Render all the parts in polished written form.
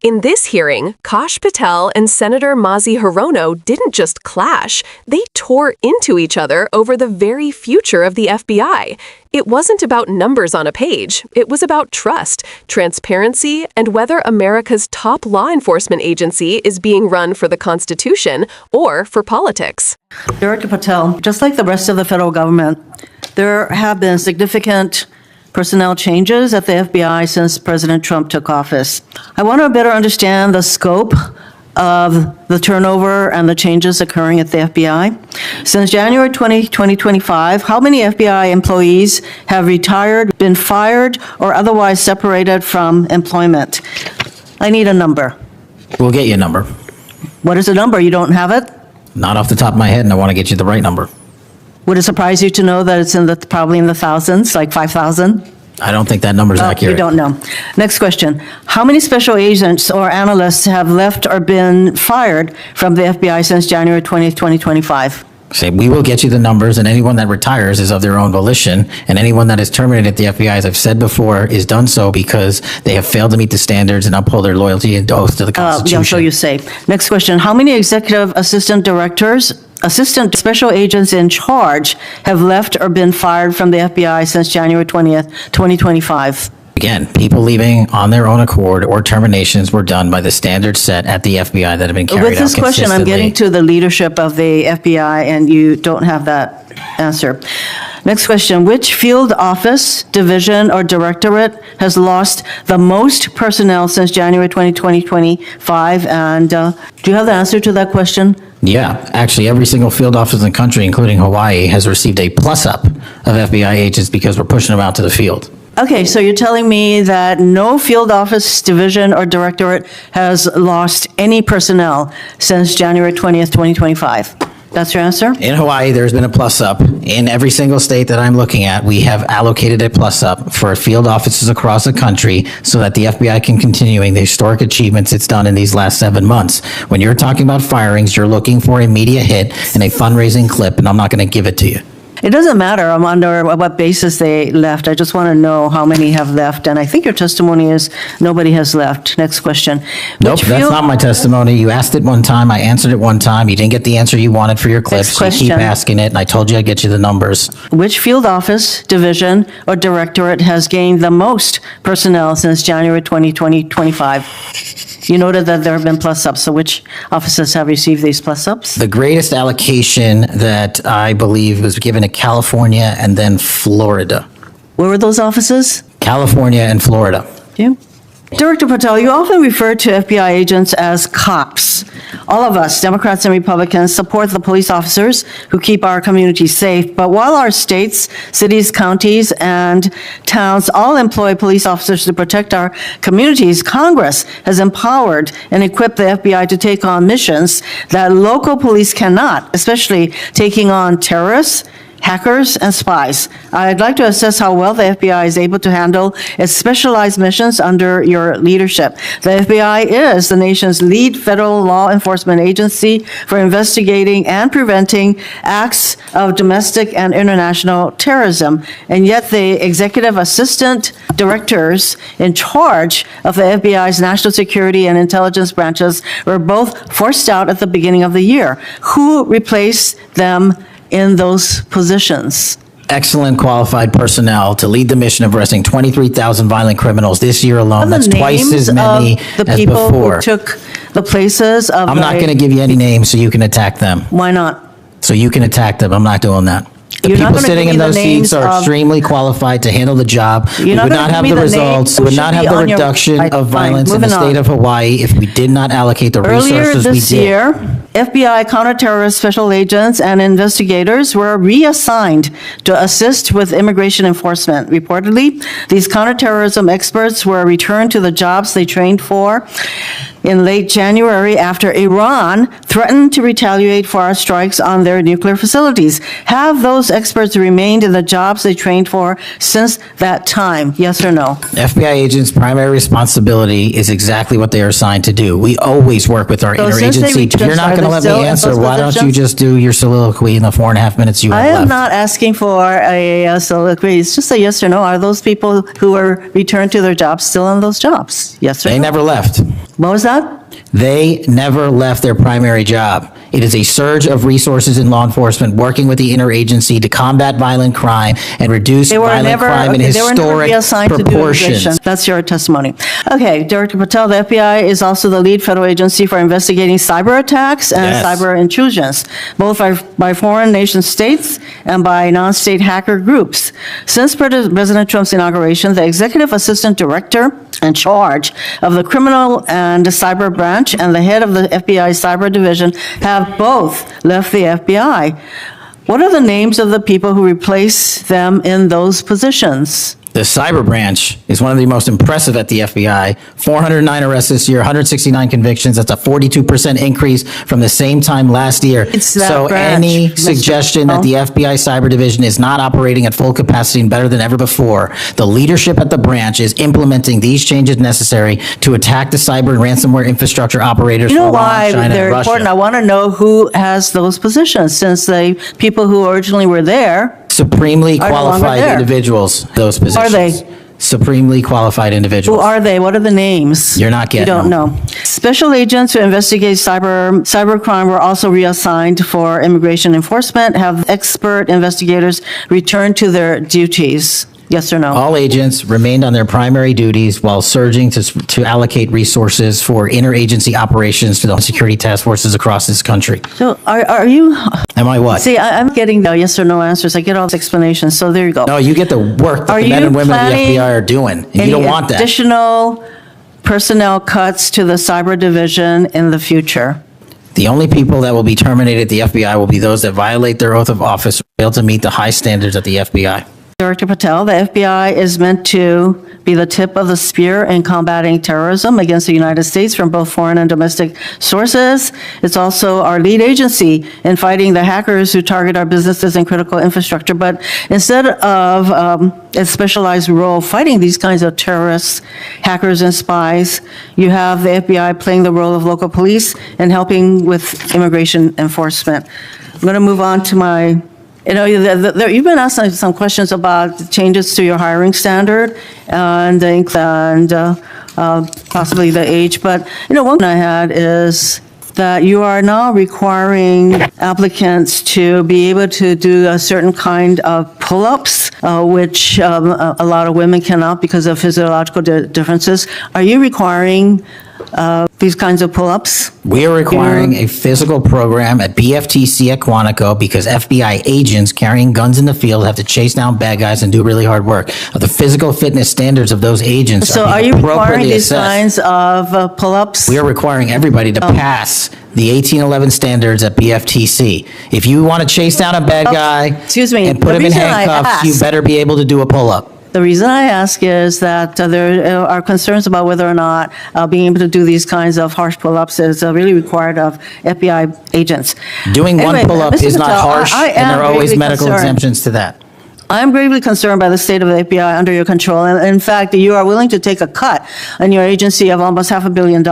In this hearing, Kash Patel and Senator Mazie Hirono didn't just clash, they tore into each other over the very future of the FBI. It wasn't about numbers on a page. It was about trust, transparency, and whether America's top law enforcement agency is being run for the Constitution or for politics. Director Patel, just like the rest of the federal government, there have been significant personnel changes at the FBI since President Trump took office. I want to better understand the scope of the turnover and the changes occurring at the FBI. Since January 2025, how many FBI employees have retired, been fired, or otherwise separated from employment? I need a number. We'll get you a number. What is the number? You don't have it? Not off the top of my head, and I want to get you the right number. Would it surprise you to know that it's probably in the thousands, like 5,000? I don't think that number's accurate. You don't know. Next question. How many special agents or analysts have left or been fired from the FBI since January 20th, 2025? Say, we will get you the numbers, and anyone that retires is of their own volition, and anyone that is terminated at the FBI, as I've said before, is done so because they have failed to meet the standards and uphold their loyalty and oath to the Constitution. Yeah, so you say. Next question. How many executive assistant directors, assistant special agents in charge have left or been fired from the FBI since January 20th, 2025? Again, people leaving on their own accord or terminations were done by the standards set at the FBI that have been carried out With this question, I'm getting to the leadership of the FBI, and you don't have that answer. Next question. Which field office, division, or directorate has lost the most personnel since January 2025? And do you have the answer to that question? Yeah, actually, every single field office in the country, including Hawaii, has received a plus-up of FBI agents because we're pushing them out to the field. Okay, so you're telling me that no field office, division, or directorate has lost any personnel since January 20th, 2025. That's your answer? In Hawaii, there's been a plus-up. In every single state that I'm looking at, we have allocated a plus-up for field offices across the country so that the FBI can continuing the historic achievements it's done in these last 7 months. When you're talking about firings, you're looking for a media hit and a fundraising clip, and I'm not going to give it to you. It doesn't matter under what basis they left. I just want to know how many have left. And I think your testimony is nobody has left. Next question. Nope, that's not my testimony. You asked it one time. I answered it one time. You didn't get the answer you wanted for your clips. Next question. You keep asking it, and I told you I'd get you the numbers. Which field office, division, or directorate has gained the most personnel since January 2025? You noted that there have been plus-ups, so which offices have received these plus-ups? The greatest allocation that I believe was given to California and then Florida. Where were those offices? California and Florida. You? Director Patel, you often refer to FBI agents as cops. All of us, Democrats and Republicans, support the police officers who keep our communities safe. But while our states, cities, counties, and towns all employ police officers to protect our communities, Congress has empowered and equipped the FBI to take on missions that local police cannot, especially taking on terrorists, hackers, and spies. I'd like to assess how well the FBI is able to handle its specialized missions under your leadership. The FBI is the nation's lead federal law enforcement agency for investigating and preventing acts of domestic and international terrorism. And yet the executive assistant directors in charge of the FBI's national security and intelligence branches were both forced out at the beginning of the year. Who replaced them in those positions? Excellent qualified personnel to lead the mission of arresting 23,000 violent criminals this year alone. That's twice as many as before. The people who took the places of I'm not going to give you any names so you can attack them. Why not? So you can attack them. I'm not doing that. The people sitting in those seats are extremely qualified to handle the job. We would not have the results. We would not have the reduction of violence in the state of Hawaii if we did not allocate the resources we did. Earlier this year, FBI counterterrorist special agents and investigators were reassigned to assist with immigration enforcement. Reportedly, these counterterrorism experts were returned to the jobs they trained for in late January after Iran threatened threatened to retaliate for our strikes on their nuclear facilities. Have those experts remained in the jobs they trained for since that time? Yes or no? FBI agents' primary responsibility is exactly what they are assigned to do. We always work with our So since they interagency. If you're not going to let me answer, why don't you just do your soliloquy in the 4.5 minutes you have I left? am not asking for a soliloquy. It's just a yes or no. Are those people who were returned to their jobs still in those jobs? Yes or no? They never left. What was that? They never left their primary job. It is a surge of resources in law enforcement working with the interagency to combat violent crime and reduce violent crime in historic proportions. That's your testimony. Okay, Director Patel, the FBI is also the lead federal agency for investigating cyber attacks and cyber intrusions, both by foreign nation states and by non-state hacker groups. Since President Trump's inauguration, the executive assistant director in charge of the criminal and cyber branch and the head of the FBI cyber division have both left the FBI. What are the names of the people who replace them in those positions? The cyber branch is one of the most impressive at the FBI. 409 arrests this year, 169 convictions. That's a 42% increase from the same time last year. It's that so branch, any Mr. suggestion that the FBI cyber division is not operating at full capacity and better than ever before, the leadership at the branch is implementing these changes necessary to attack the cyber and ransomware infrastructure operators. You know from Iran, why China, they're and Russia. important? I want to know who has those positions, since the people who originally were there. Supremely Are no longer qualified there. individuals, those positions. Are they? Supremely qualified Who individuals. are they? What are the names? You're not getting You don't them. know. Special agents who investigate cybercrime were also reassigned for immigration enforcement. Have expert investigators returned to their duties? Yes or no? All agents remained on their primary duties while surging to allocate resources for interagency operations to the security task forces across this country. So are you, Am I what? see, I'm getting the yes or no answers. I get all the explanations, so there you go. No, you get the work that Are the men you and women of the planning FBI are doing, and you don't want that. additional personnel cuts to the cyber division in the future? The only people that will be terminated at the FBI will be those that violate their oath of office or fail to meet the high standards at the FBI. Director Patel, the FBI is meant to be the tip of the spear in combating terrorism against the United States from both foreign and domestic sources. It's also our lead agency in fighting the hackers who target our businesses and critical infrastructure. But instead of a specialized role fighting these kinds of terrorists, hackers, and spies, you have the FBI playing the role of local police and helping with immigration enforcement. I'm going to move on to my you've been asking some questions about the changes to your hiring standard and possibly the age, but, one I had is that you are now requiring applicants to be able to do a certain kind of pull-ups, which a lot of women cannot because of physiological differences. Are you requiring these kinds of pull-ups? We are requiring a physical program at BFTC at Quantico because FBI agents carrying guns in the field have to chase down bad guys and do really hard work. The physical fitness standards of those agents So are being you requiring appropriately these assessed. kinds of pull-ups? We are requiring everybody to pass the 1811 standards at BFTC. If you want to chase down a bad guy Excuse me, and put the him in reason I handcuffs, you asked- better be able to do a pull-up. The reason I ask is that there are concerns about whether or not being able to do these kinds of harsh pull-ups is really required of FBI agents. Doing one Anyway, pull-up Mr. is not Patel, harsh, I and there are am always gravely medical concerned. exemptions to that. I'm gravely concerned by the state of the FBI under your control. And in fact, you are willing to take a cut on your agency of almost $500 million.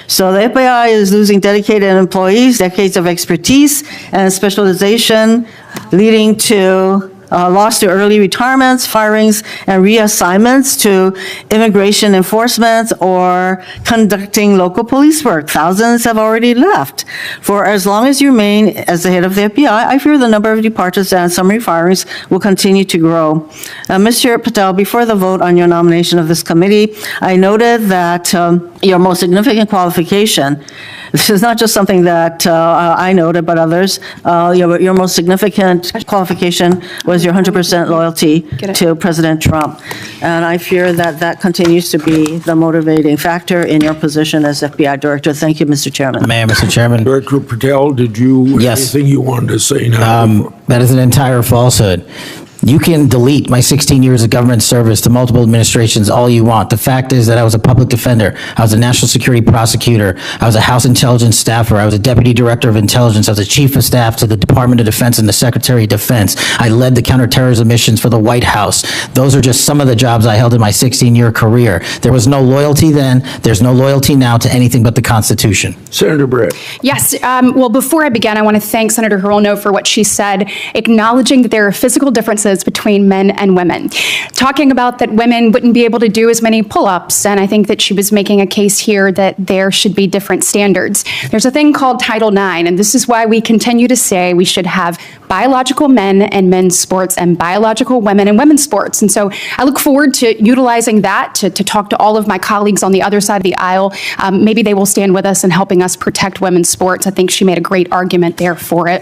So the FBI is losing dedicated employees, decades of expertise and specialization, leading to loss to early retirements, firings, and reassignments to immigration enforcement or conducting local police work. Thousands have already left. For as long as you remain as the head of the FBI, I fear the number of departures and summary firings will continue to grow. Mr. Patel, before the vote on your nomination of this committee, I noted that your most significant qualification, this is not just something that I noted, but others, your most significant qualification was your 100% loyalty to President Trump. And I fear that that continues to be the motivating factor in your position as FBI Director. Thank you, Mr. Chairman. May I, Mr. Chairman? Director Patel, did you have Yes. anything you wanted to say now? That is an entire falsehood. You can delete my 16 years of government service to multiple administrations all you want. The fact is that I was a public defender. I was a national security prosecutor. I was a House intelligence staffer. I was a deputy director of intelligence. I was a chief of staff to the Department of Defense and the Secretary of Defense. I led the counterterrorism missions for the White House. Those are just some of the jobs I held in my 16-year career. There was no loyalty then. There's no loyalty now to anything but the Constitution. Senator Britt. Yes. Well, before I begin, I want to thank Senator Hirono for what she said, acknowledging that there are physical differences between men and women, talking about that women wouldn't be able to do as many pull-ups, and I think that she was making a case here that there should be different standards. There's a thing called Title IX, and this is why we continue to say we should have biological men and men's sports and biological women and women's sports. And so I look forward to utilizing that to talk to all of my colleagues on the other side of the aisle. Maybe they will stand with us in helping us protect women's sports. I think she made a great argument there for it.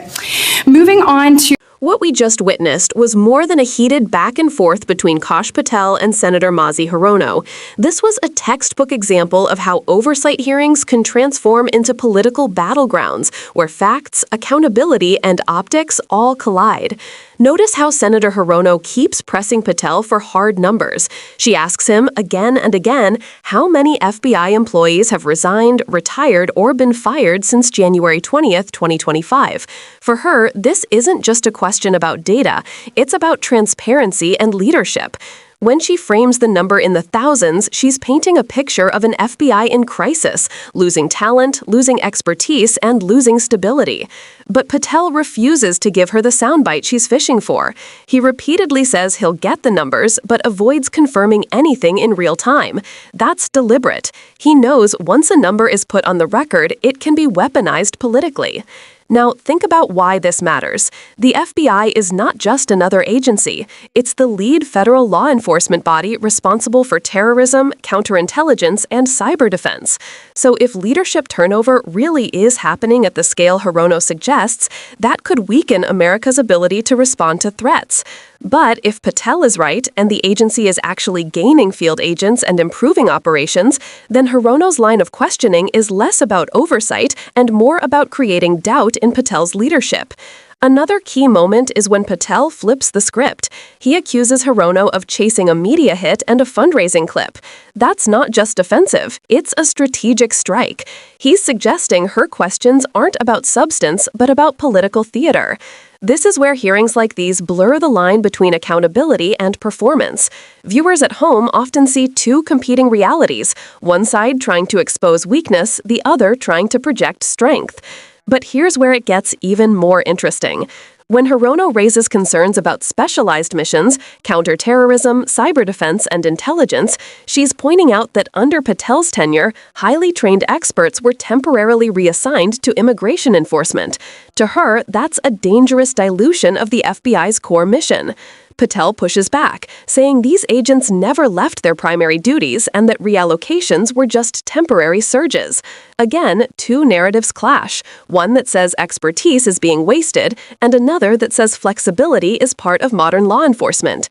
Moving on to What we just witnessed was more than a heated back and forth between Kash Patel and Senator Mazie Hirono. This was a textbook example of how oversight hearings can transform into political battlegrounds, where facts, accountability, and optics all collide. Notice how Senator Hirono keeps pressing Patel for hard numbers. She asks him again and again how many FBI employees have resigned, retired, or been fired since January 20th, 2025. For her, this isn't just a question about data, it's about transparency and leadership. When she frames the number in the thousands, she's painting a picture of an FBI in crisis, losing talent, losing expertise, and losing stability. But Patel refuses to give her the soundbite she's fishing for. He repeatedly says he'll get the numbers, but avoids confirming anything in real time. That's deliberate. He knows once a number is put on the record, it can be weaponized politically. Now, think about why this matters. The FBI is not just another agency. It's the lead federal law enforcement body responsible for terrorism, counterintelligence, and cyber defense. So if leadership turnover really is happening at the scale Hirono suggests, that could weaken America's ability to respond to threats. But if Patel is right, and the agency is actually gaining field agents and improving operations, then Hirono's line of questioning is less about oversight and more about creating doubt in Patel's leadership. Another key moment is when Patel flips the script. He accuses Hirono of chasing a media hit and a fundraising clip. That's not just offensive, it's a strategic strike. He's suggesting her questions aren't about substance, but about political theater. This is where hearings like these blur the line between accountability and performance. Viewers at home often see two competing realities, one side trying to expose weakness, the other trying to project strength. But here's where it gets even more interesting. When Hirono raises concerns about specialized missions, counterterrorism, cyber defense, and intelligence, she's pointing out that under Patel's tenure, highly trained experts were temporarily reassigned to immigration enforcement. To her, that's a dangerous dilution of the FBI's core mission. Patel pushes back, saying these agents never left their primary duties and that reallocations were just temporary surges. Again, two narratives clash, one that says expertise is being wasted and another that says flexibility is part of modern law enforcement.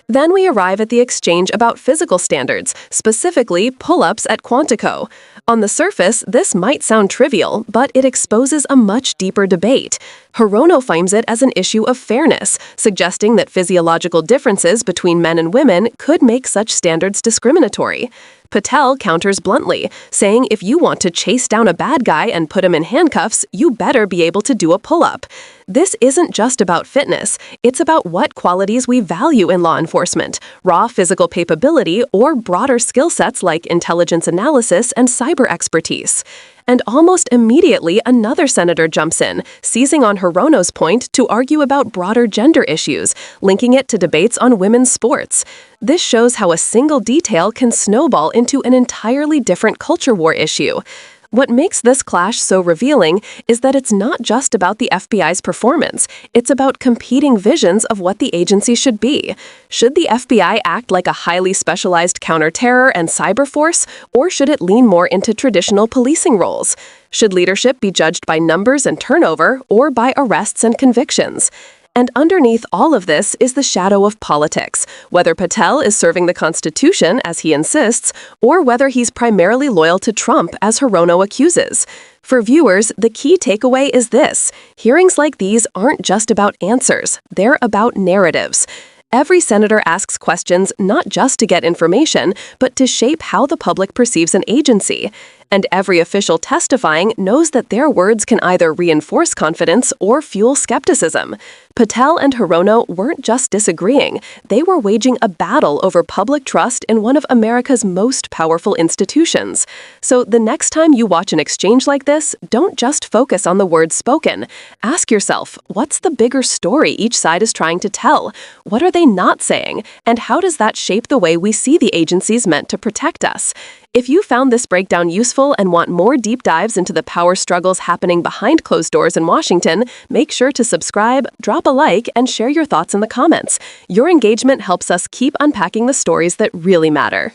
Then we arrive at the exchange about physical standards, specifically pull-ups at Quantico. On the surface, this might sound trivial, but it exposes a much deeper debate. Hirono frames it as an issue of fairness, suggesting that physiological differences between men and women could make such standards discriminatory. Patel counters bluntly, saying if you want to chase down a bad guy and put him in handcuffs, you better be able to do a pull-up. This isn't just about fitness, it's about what qualities we value in law enforcement, raw physical capability or broader skill sets like intelligence analysis and cyber expertise. And almost immediately, another senator jumps in, seizing on Hirono's point to argue about broader gender issues, linking it to debates on women's sports. This shows how a single detail can snowball into an entirely different culture war issue. What makes this clash so revealing is that it's not just about the FBI's performance, it's about competing visions of what the agency should be. Should the FBI act like a highly specialized counterterror and cyber force, or should it lean more into traditional policing roles? Should leadership be judged by numbers and turnover, or by arrests and convictions? And underneath all of this is the shadow of politics, whether Patel is serving the Constitution, as he insists, or whether he's primarily loyal to Trump, as Hirono accuses. For viewers, the key takeaway is this: hearings like these aren't just about answers, they're about narratives. Every senator asks questions not just to get information, but to shape how the public perceives an agency. And every official testifying knows that their words can either reinforce confidence or fuel skepticism. Patel and Hirono weren't just disagreeing, they were waging a battle over public trust in one of America's most powerful institutions. So the next time you watch an exchange like this, don't just focus on the words spoken. Ask yourself, what's the bigger story each side is trying to tell? What are they not saying? And how does that shape the way we see the agencies meant to protect us? If you found this breakdown useful and want more deep dives into the power struggles happening behind closed doors in Washington, make sure to subscribe, drop a like, and share your thoughts in the comments. Your engagement helps us keep unpacking the stories that really matter.